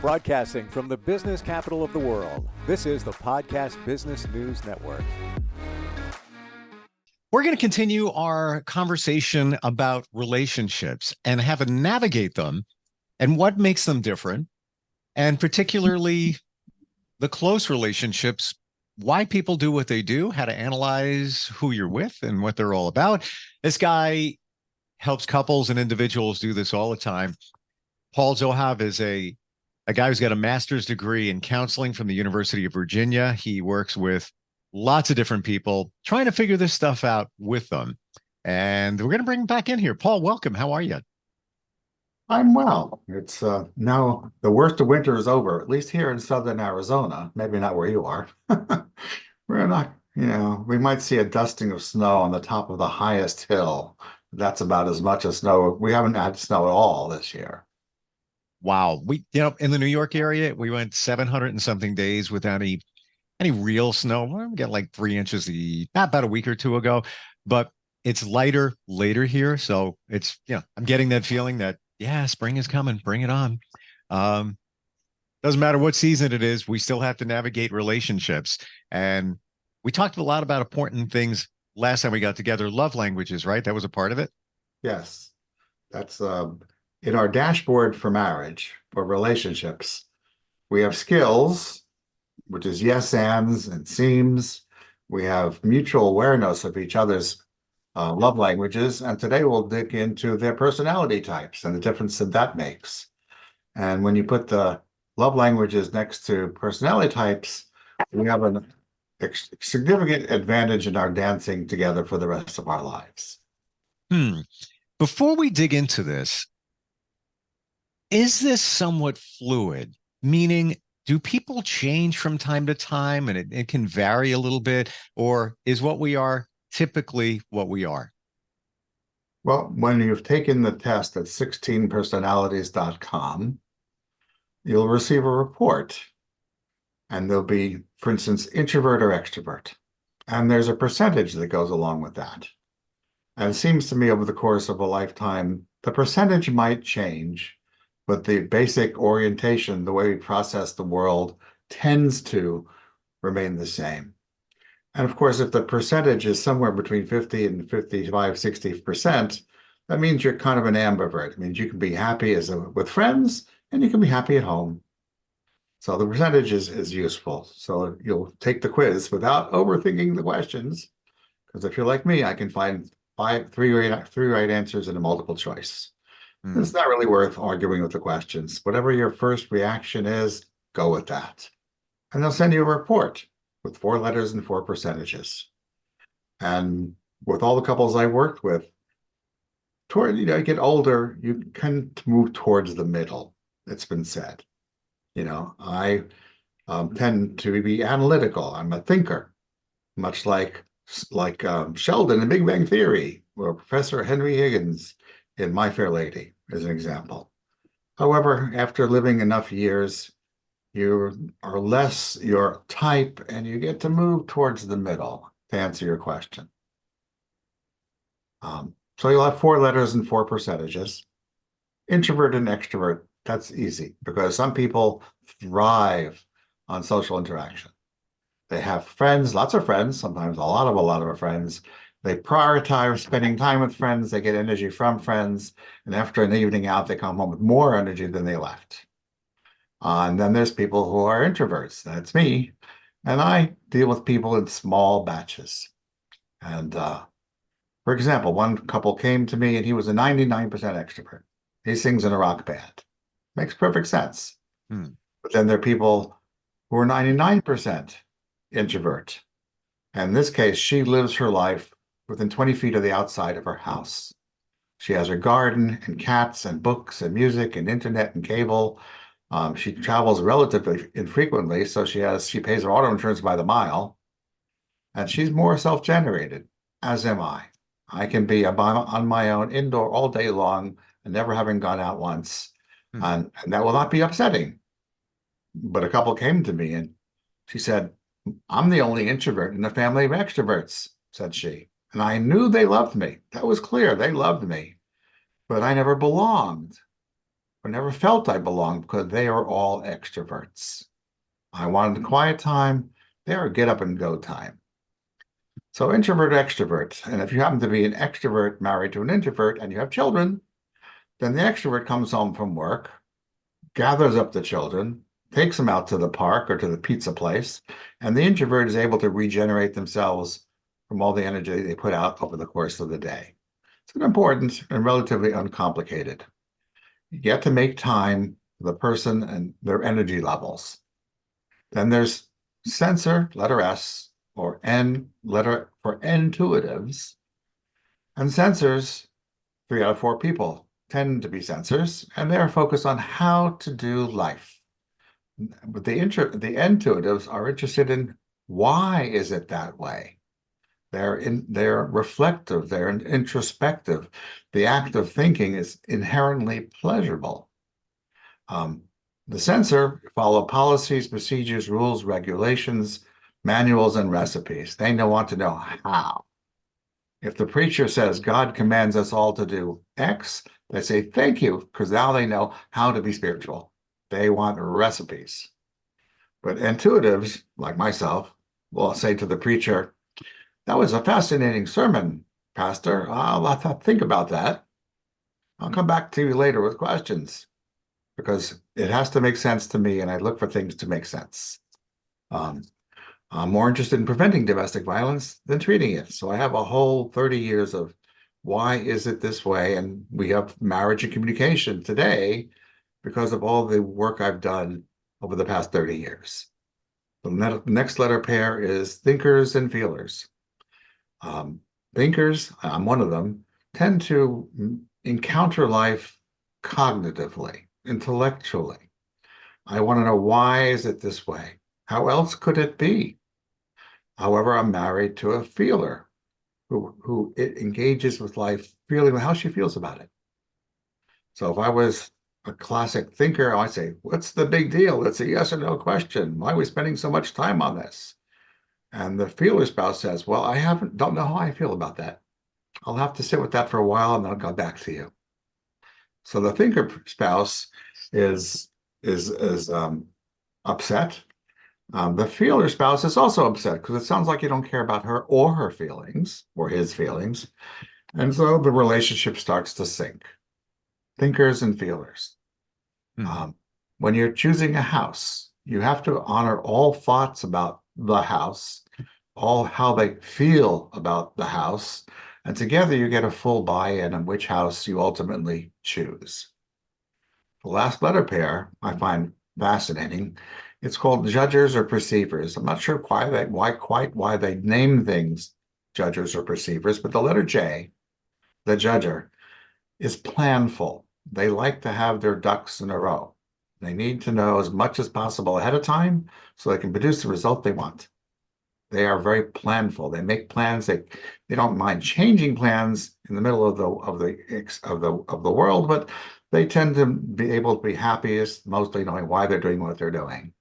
Broadcasting from the business capital of the world, this is the Podcast Business News Network. We're going to continue our conversation about relationships and how to navigate them and what makes them different, and particularly the close relationships, why people do what they do, how to analyze who you're with and what they're all about. This guy helps couples and individuals do this all the time. Paul Zohav is a guy who's got a master's degree in counseling from the University of Virginia. He works with lots of different people trying to figure this stuff out with them. And we're going to bring him back in here. Paul, welcome. How are you? I'm well. It's now the worst of winter is over, at least here in southern Arizona. Maybe not where you are. We're not, we might see a dusting of snow on the top of the highest hill. That's about as much as snow. We haven't had snow at all this year. Wow. In the New York area, we went 700 and something days without any real snow. We got like 3 inches about a week or two ago, but it's lighter later here. So it's, I'm getting that feeling that, spring is coming, bring it on. Doesn't matter what season it is, we still have to navigate relationships. And we talked a lot about important things last time we got together. Love languages, right? That was a part of it. Yes. That's in our dashboard for marriage, for relationships. We have skills, which is yes, ands, and seems. We have mutual awareness of each other's love languages. And today we'll dig into their personality types and the difference that makes. And when you put the love languages next to personality types, we have a significant advantage in our dancing together for the rest of our lives. Before we dig into this, is this somewhat fluid? Meaning, do people change from time to time and it can vary a little bit? Or is what we are typically what we are? Well, when you've taken the test at 16personalities.com, you'll receive a report. And there'll be, for instance, introvert or extrovert. And there's a percentage that goes along with that. And it seems to me over the course of a lifetime, the percentage might change, but the basic orientation, the way we process the world, tends to remain the same. And of course, if the percentage is somewhere between 50 and 55, 60%, that means you're kind of an ambivert. It means you can be happy with friends and you can be happy at home. So the percentage is useful. So you'll take the quiz without overthinking the questions, because if you're like me, I can find three right answers in a multiple choice. It's not really worth arguing with the questions. Whatever your first reaction is, go with that. And they'll send you a report with 4 letters and 4 percentages. And with all the couples I worked with, you get older, you can move towards the middle. It's been said. I tend to be analytical. I'm a thinker, much like Sheldon in Big Bang Theory, or Professor Henry Higgins in My Fair Lady, as an example. However, after living enough years, you are less your type and you get to move towards the middle, to answer your question. So you'll have 4 letters and 4 percentages. Introvert and extrovert, that's easy because some people thrive on social interaction. They have friends, lots of friends, sometimes a lot of friends. They prioritize spending time with friends. They get energy from friends. And after an evening out, they come home with more energy than they left. And then there's people who are introverts. That's me. And I deal with people in small batches. And for example, one couple came to me and he was a 99% extrovert. He sings in a rock band. Makes perfect sense. But then there are people who are 99% introvert. And in this case, she lives her life within 20 feet of the outside of her house. She has her garden and cats and books and music and internet and cable. She travels relatively infrequently, so she pays her auto insurance by the mile. And she's more self-generated, as am I. I can be on my own indoor all day long and never having gone out once. And that will not be upsetting. But a couple came to me and she said, I'm the only introvert in a family of extroverts, said she. And I knew they loved me. That was clear. They loved me. But I never belonged. but never felt I belonged because they are all extroverts. I wanted quiet time. They are get up and go time. So introvert, extrovert. And if you happen to be an extrovert married to an introvert and you have children, then the extrovert comes home from work, gathers up the children, takes them out to the park or to the pizza place, and the introvert is able to regenerate themselves from all the energy they put out over the course of the day. It's important and relatively uncomplicated. You get to make time for the person and their energy levels. Then there's sensor, letter S, or N, letter for intuitives. And sensors, 3 out of 4 people tend to be sensors, and they're focused on how to do life. But the intuitives are interested in why is it that way? They're reflective, they're introspective. The act of thinking is inherently pleasurable. The sensor follow policies, procedures, rules, regulations, manuals, and recipes. They want to know how. If the preacher says God commands us all to do X, they say thank you, because now they know how to be spiritual. They want recipes. But intuitives, like myself, will say to the preacher, that was a fascinating sermon, Pastor. I'll have to think about that. I'll come back to you later with questions, because it has to make sense to me, and I look for things to make sense. I'm more interested in preventing domestic violence than treating it. So I have a whole 30 years of why is it this way? And we have marriage and communication today because of all the work I've done over the past 30 years. The next letter pair is thinkers and feelers. Thinkers, I'm one of them, tend to encounter life cognitively, intellectually. I want to know, why is it this way? How else could it be? However, I'm married to a feeler who it engages with life, feeling how she feels about it. So if I was a classic thinker, I'd say, what's the big deal? It's a yes or no question. Why are we spending so much time on this? And the feeler spouse says, well, don't know how I feel about that. I'll have to sit with that for a while and then I'll go back to you. So the thinker spouse is upset. The feeler spouse is also upset because it sounds like you don't care about her or her feelings or his feelings. And so the relationship starts to sink. Thinkers and feelers. When you're choosing a house, you have to honor all thoughts about the house, all how they feel about the house, and together you get a full buy-in on which house you ultimately choose. The last letter pair I find fascinating. It's called judgers or perceivers. I'm not sure why they name things judgers or perceivers, but the letter J, the judger, is planful. They like to have their ducks in a row. They need to know as much as possible ahead of time so they can produce the result they want. They are very planful. They make plans. They don't mind changing plans in the middle of the world, but they tend to be able to be happiest, mostly knowing why they're doing what they're doing.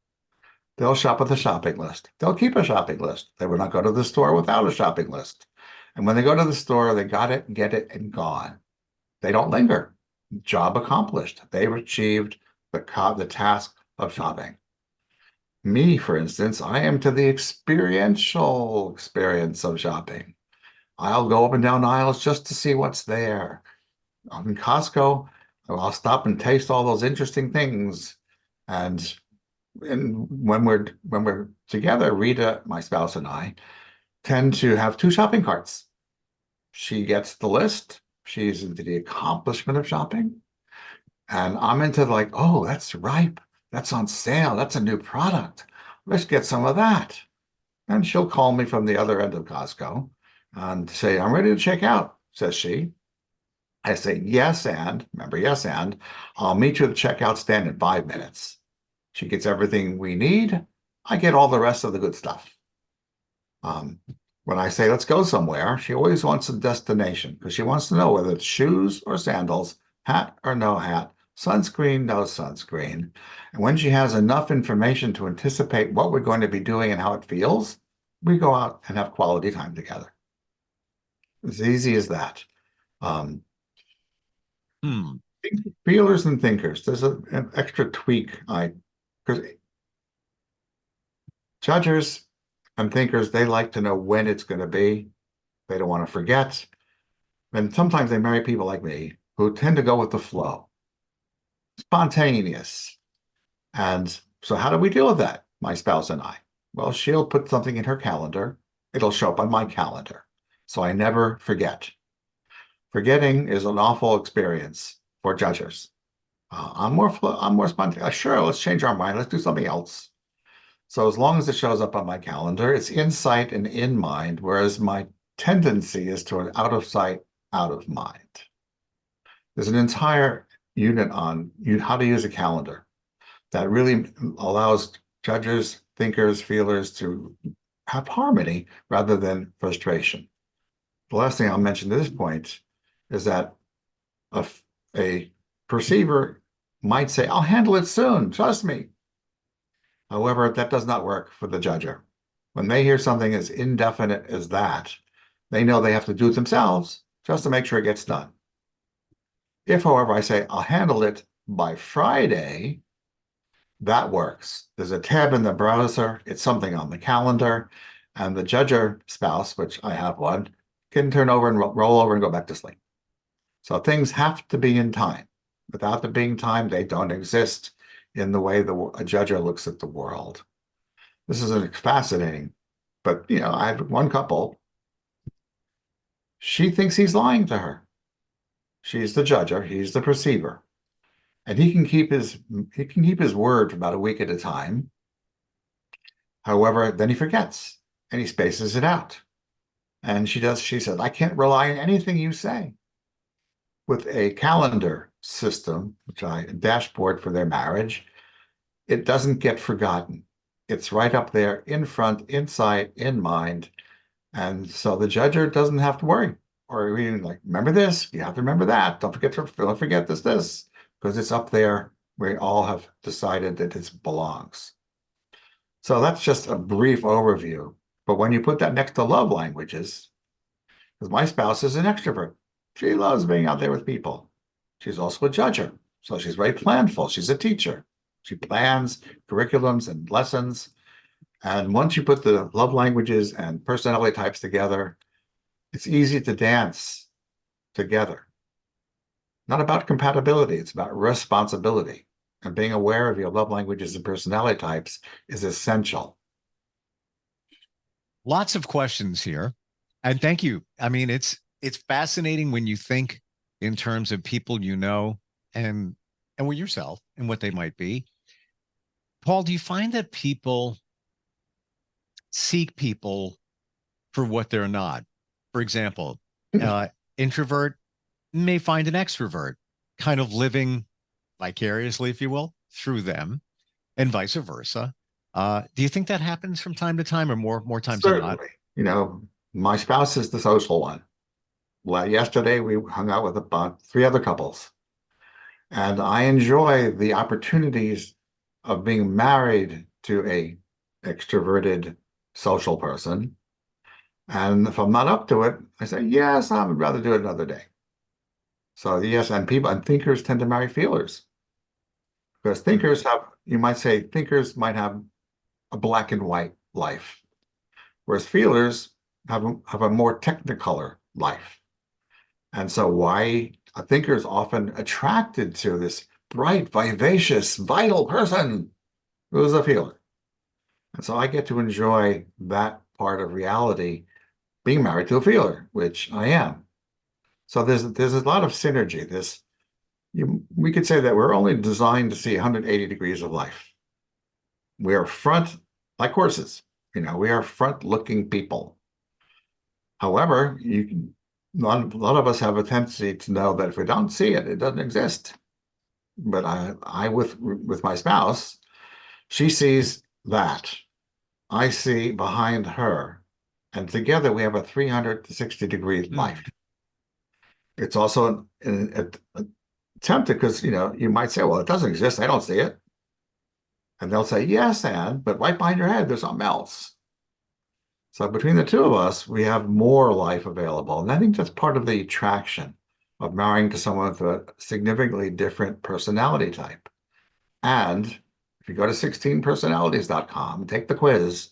They'll shop with a shopping list. They'll keep a shopping list. They will not go to the store without a shopping list. And when they go to the store, they got it, get it, and gone. They don't linger. Job accomplished. They've achieved the task of shopping. Me, for instance, I am to the experiential experience of shopping. I'll go up and down aisles just to see what's there. In Costco, I'll stop and taste all those interesting things. And when we're together, Rita, my spouse, and I tend to have 2 shopping carts. She gets the list. She's into the accomplishment of shopping. And I'm into like, oh, that's ripe. That's on sale. That's a new product. Let's get some of that. And she'll call me from the other end of Costco and say, I'm ready to check out, says she. I say, yes, and remember, yes, and I'll meet you at the checkout stand in 5 minutes. She gets everything we need. I get all the rest of the good stuff. When I say, let's go somewhere, she always wants a destination because she wants to know whether it's shoes or sandals, hat or no hat, sunscreen, no sunscreen. And when she has enough information to anticipate what we're going to be doing and how it feels, we go out and have quality time together. As easy as that. Feelers and thinkers. There's an extra tweak. Because judges and thinkers, they like to know when it's going to be. They don't want to forget. And sometimes they marry people like me who tend to go with the flow, spontaneous. And so how do we deal with that, my spouse and I? Well, she'll put something in her calendar. It'll show up on my calendar. So I never forget. Forgetting is an awful experience for judges. I'm more spontaneous. Sure, let's change our mind. Let's do something else. So as long as it shows up on my calendar, it's in sight and in mind, whereas my tendency is toward out of sight, out of mind. There's an entire unit on how to use a calendar that really allows judges, thinkers, feelers to have harmony rather than frustration. The last thing I'll mention at this point is that a perceiver might say, I'll handle it soon, trust me. However, that does not work for the judger. When they hear something as indefinite as that, they know they have to do it themselves just to make sure it gets done. If, however, I say, I'll handle it by Friday, that works. There's a tab in the browser, it's something on the calendar, and the judger spouse, which I have one, can turn over and roll over and go back to sleep. So things have to be in time. Without them being time, they don't exist in the way a judger looks at the world. This is fascinating. But, I have one couple. She thinks he's lying to her. She's the judger, he's the perceiver. And he can keep his word for about a week at a time. However, then he forgets and he spaces it out. And she says, I can't rely on anything you say. With a calendar system, a dashboard for their marriage, it doesn't get forgotten. It's right up there in front, inside, in mind. And so the judger doesn't have to worry. Or even like, remember this, you have to remember that. Don't forget this, because it's up there. We all have decided that it belongs. So that's just a brief overview. But when you put that next to love languages, because my spouse is an extrovert. She loves being out there with people. She's also a judger. So she's very planful. She's a teacher. She plans curriculums and lessons. And once you put the love languages and personality types together, it's easy to dance together. Not about compatibility, it's about responsibility. And being aware of your love languages and personality types is essential. Lots of questions here. And thank you. I mean, it's fascinating when you think in terms of people and with yourself and what they might be. Paul, do you find that people seek people for what they're not? For example, introvert may find an extrovert kind of living vicariously, if you will, through them, and vice versa. Do you think that happens from time to time, or more times Certainly. than not? My spouse is the social one. Well, yesterday we hung out with about 3 other couples, and I enjoy the opportunities of being married to a extroverted social person. And if I'm not up to it, I say, yes, I would rather do it another day. So yes, and thinkers tend to marry feelers. Because you might say thinkers might have a black and white life, whereas feelers have a more technicolor life. And so why a thinker is often attracted to this bright, vivacious, vital person who is a feeler. And so I get to enjoy that part of reality, being married to a feeler, which I am. So there's a lot of synergy. We could say that we're only designed to see 180 degrees of life. We are like horses. We are front-looking people. However, a lot of us have a tendency to know that if we don't see it, it doesn't exist. But I with my spouse, she sees that. I see behind her. And together we have a 360-degree life. It's also an attempt because, you might say, well, it doesn't exist. I don't see it. And they'll say, yes, but right behind your head, there's something else. So between the two of us, we have more life available. And I think that's part of the attraction. of marrying to someone with a significantly different personality type. And if you go to 16personalities.com and take the quiz,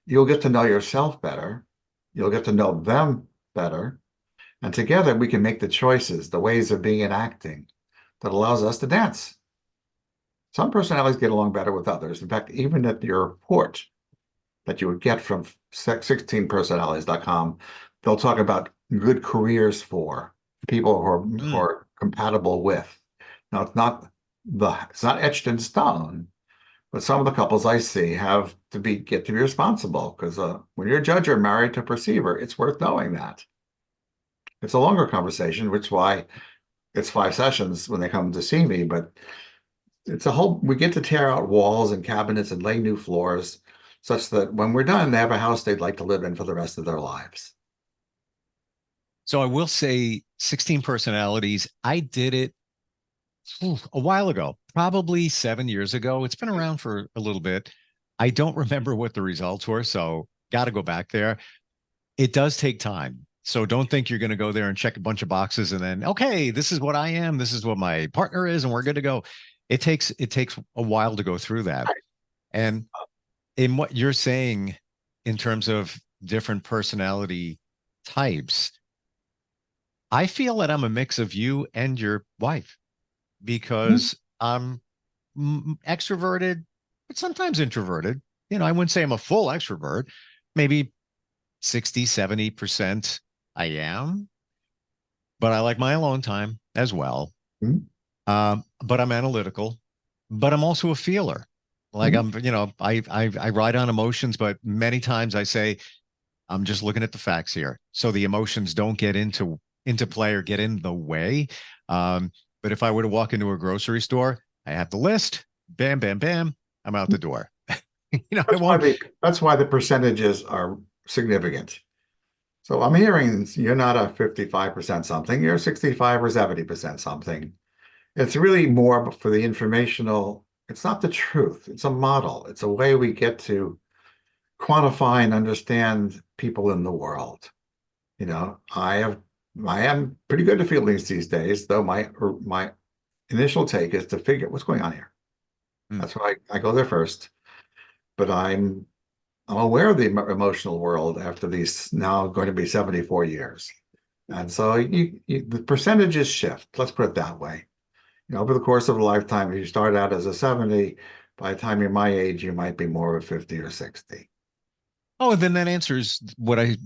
you'll get to know yourself better. You'll get to know them better. And together we can make the choices, the ways of being and acting that allows us to dance. Some personalities get along better with others. In fact, even at your report that you would get from 16personalities.com, they'll talk about good careers for people who are compatible with. Now, it's not etched in stone, but some of the couples I see have to get to be responsible because when you're a judge or married to a perceiver, it's worth knowing that. It's a longer conversation, which is why it's 5 sessions when they come to see me, but we get to tear out walls and cabinets and lay new floors such that when we're done, they have a house they'd like to live in for the rest of their lives. So I will say 16 personalities. I did it a while ago, probably 7 years ago. It's been around for a little bit. I don't remember what the results were, so got to go back there. It does take time. So don't think you're going to go there and check a bunch of boxes and then, okay, this is what I am, this is what my partner is, and we're good to go. It takes a while to go through that. And in what you're saying in terms of different personality types, I feel that I'm a mix of you and your wife because I'm extroverted, but sometimes introverted. I wouldn't say I'm a full extrovert. Maybe 60, 70% I am, but I like my alone time as well. Mhm. But I'm analytical, but I'm also a feeler. Like I ride on emotions, but many times I say, I'm just looking at the facts here. So the emotions don't get into play or get in the way. But if I were to walk into a grocery store, I have the list, bam, bam, bam, I'm out the door. I won't. That's why the percentages are significant. So I'm hearing you're not a 55% something, you're 65 or 70% something. It's really more for the informational, it's not the truth, it's a model. It's a way we get to quantify and understand people in the world. I am pretty good at feelings these days, though my initial take is to figure what's going on here. Hmm. That's why I go there first. But I'm aware of the emotional world after these now going to be 74 years. And so the percentages shift. Let's put it that way. Over the course of a lifetime, if you start out as a 70, by the time you're my age, you might be more of a 50 or 60. Oh, then that answers what I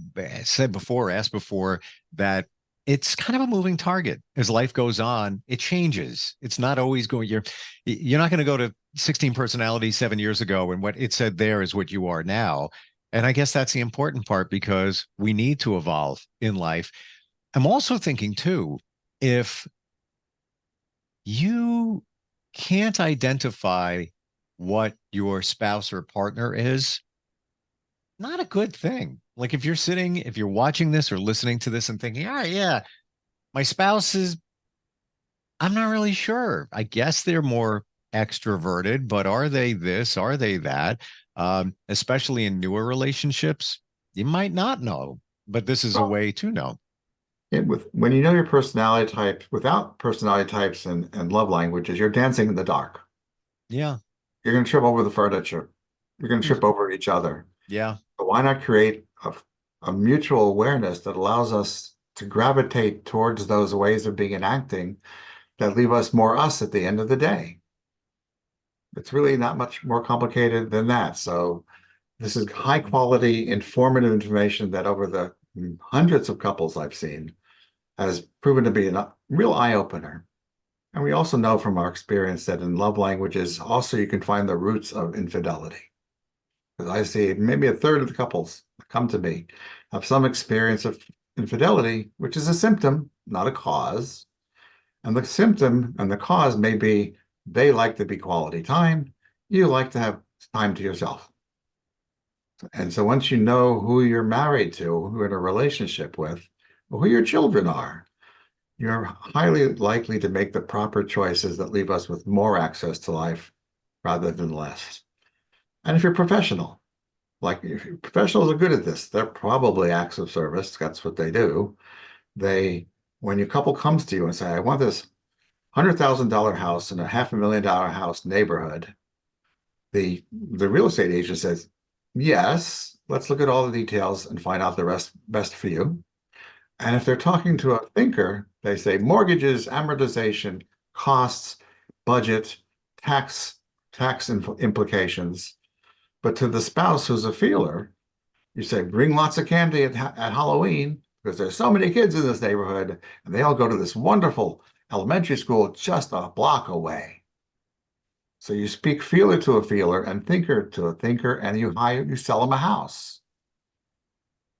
said before, asked before, that it's kind of a moving target. As life goes on, it changes. It's not always going, you're not going to go to 16 personalities 7 years ago, and what it said there is what you are now. And I guess that's the important part because we need to evolve in life. I'm also thinking too, if you can't identify what your spouse or partner is, not a good thing. Like if you're watching this or listening to this and thinking, yeah, my spouse is, I'm not really sure. I guess they're more extroverted, but are they this? Are they that? Especially in newer relationships, you might not know, but this is a Well, way to know. when you know your personality type, without personality types and love languages, you're dancing in the dark. Yeah. You're going to trip over the furniture. You're going to trip over each other. Yeah. But why not create a mutual awareness that allows us to gravitate towards those ways of being and acting that leave us more us at the end of the day? It's really not much more complicated than that. So this is high quality, informative information that over the hundreds of couples I've seen has proven to be a real eye opener. And we also know from our experience that in love languages, also you can find the roots of infidelity. Because I see maybe a third of the couples that come to me have some experience of infidelity, which is a symptom, not a cause. And the symptom and the cause may be they like to be quality time, you like to have time to yourself. And so once you know who you're married to, who you're in a relationship with, or who your children are, you're highly likely to make the proper choices that leave us with more access to life rather than less. And if you're professional, like professionals are good at this, they're probably acts of service. That's what they do. They when your couple comes to you and say, I want this $100,000 house in a $500,000 house neighborhood, the real estate agent says, yes, let's look at all the details and find out the rest best for you. And if they're talking to a thinker, they say mortgages, amortization, costs, budget, tax, implications. But to the spouse who's a feeler, you say, bring lots of candy at Halloween because there's so many kids in this neighborhood and they all go to this wonderful elementary school just a block away. So you speak feeler to a feeler and thinker to a thinker, and you sell them a house.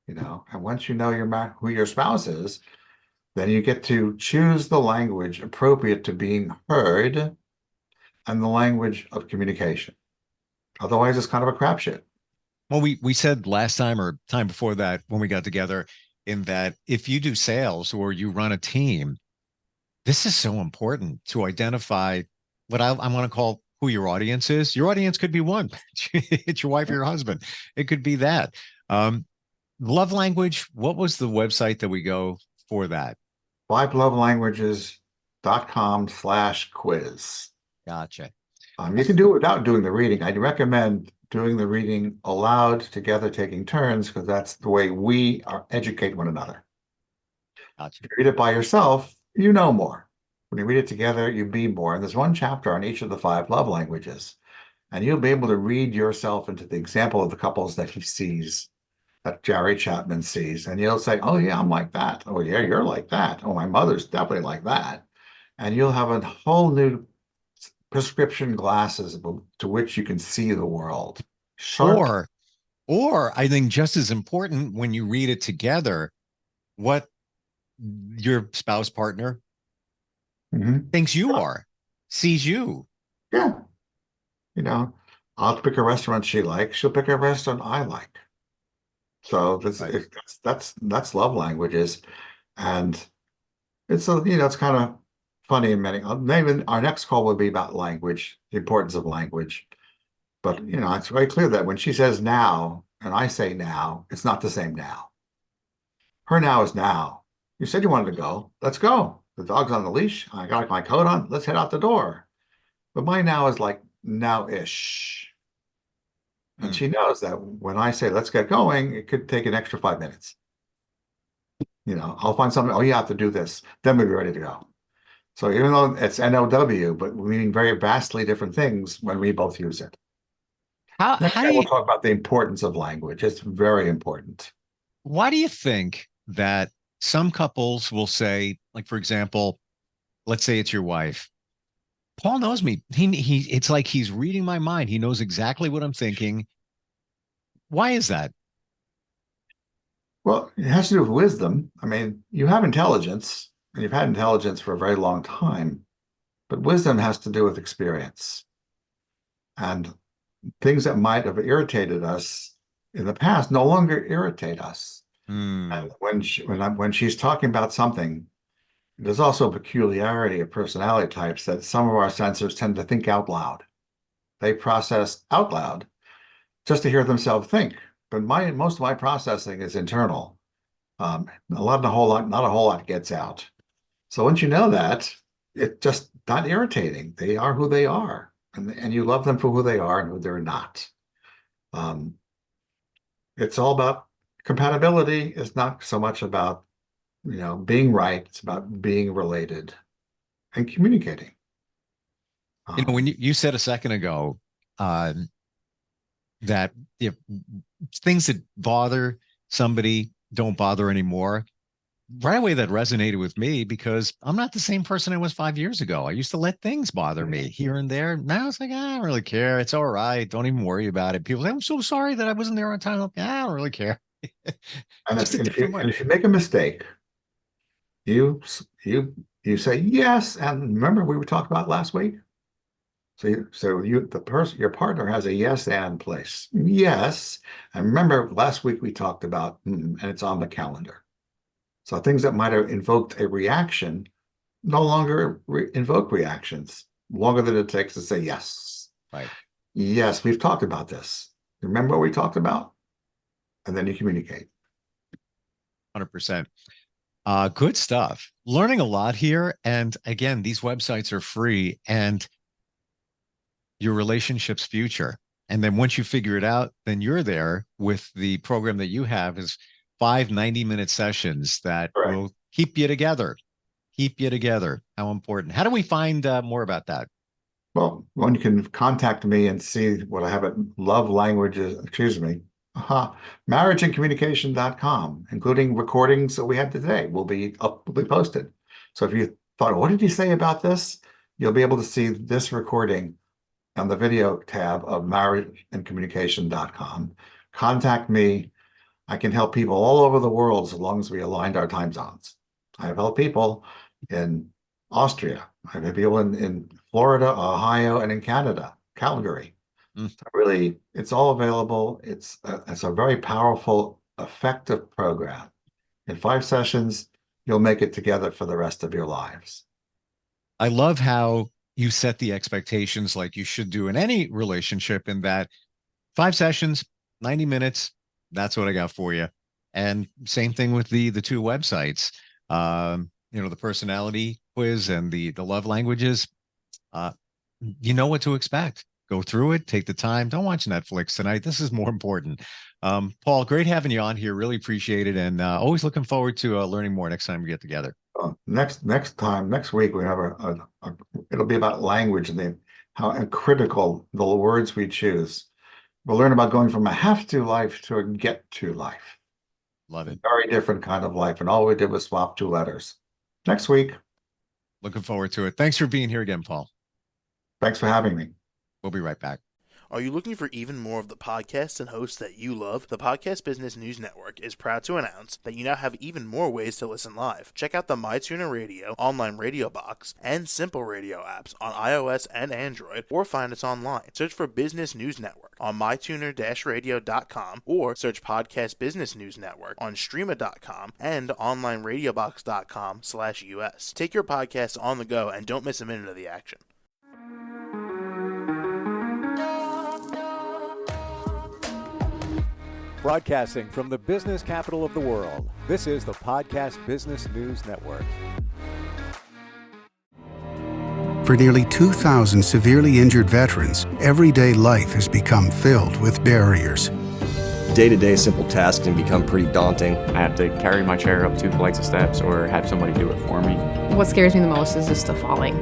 And once you know who your spouse is, then you get to choose the language appropriate to being heard and the language of communication. Otherwise, it's kind of a crapshoot. Well, we said last time or time before that when we got together in that if you do sales or you run a team, this is so important to identify what I want to call who your audience is. Your audience could be one. It's your wife or your husband. It could be that. Love language. What was the website that we go for that? 5lovelanguages.com/quiz. Gotcha. You can do it without doing the reading. I'd recommend doing the reading aloud together, taking turns, because that's the way we educate one another. Gotcha. If you read it by yourself, you know more. When you read it together, you be more. And there's one chapter on each of the 5 love languages. And you'll be able to read yourself into the example of the couples that he sees, that Jerry Chapman sees. And you'll say, oh, yeah, I'm like that. Oh, yeah, you're like that. Oh, my mother's definitely like that. And you'll have a whole new prescription glasses to which you can see the world. Sharp. Or I think just as important when you read it together, what your spouse partner thinks you are, sees you. Yeah. I'll pick a restaurant she likes. She'll pick a restaurant I like. So that's love languages. And it's kind of funny in many. Maybe our next call will be about language, the importance of language. But it's very clear that when she says now and I say now, it's not the same now. Her now is now. You said you wanted to go. Let's go. The dog's on the leash. I got my coat on. Let's head out the door. But my now is like now-ish. And she knows that when I say let's get going, it could take an extra 5 minutes. I'll find something. Oh, you have to do this. Then we'll be ready to go. So even though it's NOW, but we mean very vastly different things when we both use it. Next time we'll talk about the importance of language. It's very important. Why do you think that some couples will say, like, for example, let's say it's your wife. Paul knows me. It's like he's reading my mind. He knows exactly what I'm thinking. Why is that? Well, it has to do with wisdom. I mean, you have intelligence, and you've had intelligence for a very long time, but wisdom has to do with experience. And things that might have irritated us in the past no longer irritate us. And when she's talking about something, there's also a peculiarity of personality types that some of our sensors tend to think out loud. They process out loud just to hear themselves think. But most of my processing is internal. Not a whole lot gets out. So once you know that, it's just not irritating. They are who they are, and you love them for who they are and who they're not. It's all about compatibility. It's not so much about being right. It's about being related and communicating. When you said a second ago that if things that bother somebody don't bother anymore, right away that resonated with me because I'm not the same person I was 5 years ago. I used to let things bother me here and there. Now it's like, I don't really care. It's all right. Don't even worry about it. People say, I'm so sorry that I wasn't there on time. I don't really care. And if you make a mistake, you say yes. And remember we were talking about last week? Your partner has a yes and place. Yes. And remember last week we talked about, and it's on the calendar. So things that might have invoked a reaction no longer invoke reactions longer than it takes to say yes. Right. Yes, we've talked about this. Remember what we talked about? And then you communicate. 100%. Good stuff. learning a lot here. And again, these websites are free, and your relationship's future. And then once you figure it out, then you're there with the program that you have is 5 90-minute sessions that will keep you together. Keep you together. How important. How do we find more about that? Well, one, you can contact me and see what I have at marriageandcommunication.com, including recordings that we had today will be posted. So if you thought, what did you say about this? You'll be able to see this recording on the video tab of marriageandcommunication.com. Contact me. I can help people all over the world as long as we aligned our time zones. I have helped people in Austria. I have people in Florida, Ohio, and in Canada, Calgary. So really, it's all available. It's a very powerful, effective program. In 5 sessions, you'll make it together for the rest of your lives. I love how you set the expectations like you should do in any relationship, in that 5 sessions, 90 minutes, that's what I got for you. And same thing with the 2 websites, the personality quiz and the love languages. You know what to expect. Go through it, take the time. Don't watch Netflix tonight. This is more important. Paul, great having you on here. Really appreciate it. And always looking forward to learning more next time we get together. Next week, we have it'll be about language and how critical the words we choose. We'll learn about going from a have to life to a get to life. Love it. Very different kind of life. And all we did was swap 2 letters. Next week. Looking forward to it. Thanks for being here again, Paul. Thanks for having me. We'll be right back. Are you looking for even more of the podcasts and hosts that you love? The Podcast Business News Network is proud to announce that you now have even more ways to listen live. Check out the MyTuner Radio, online radio box, and Simple Radio apps on iOS and Android, or find us online. Search for Business News Network on mytuner-radio.com, or search Podcast Business News Network on streama.com and onlineradiobox.com/US. Take your podcast on the go and don't miss a minute of the action. Broadcasting from the business capital of the world, this is the Podcast Business News Network. For nearly 2,000 severely injured veterans, everyday life has become filled with barriers. Day-to-day simple tasks can become pretty daunting. I have to carry my chair up 2 flights of steps or have somebody do it for me. What scares me the most is just the falling.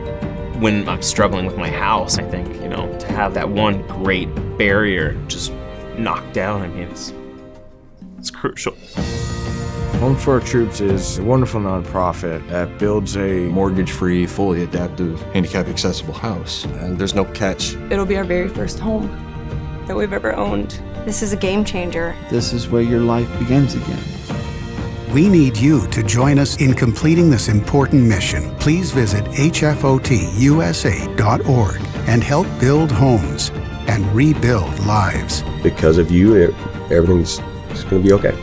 When I'm struggling with my house, I think, to have that one great barrier just knocked down, it's crucial. Home for Our Troops is a wonderful nonprofit that builds a mortgage-free, fully adaptive, handicap-accessible house. And there's no catch. It'll be our very first home that we've ever owned. This is a game changer. This is where your life begins again. We need you to join us in completing this important mission. Please visit hfotusa.org and help build homes and rebuild lives. Because of you, everything's going to be okay.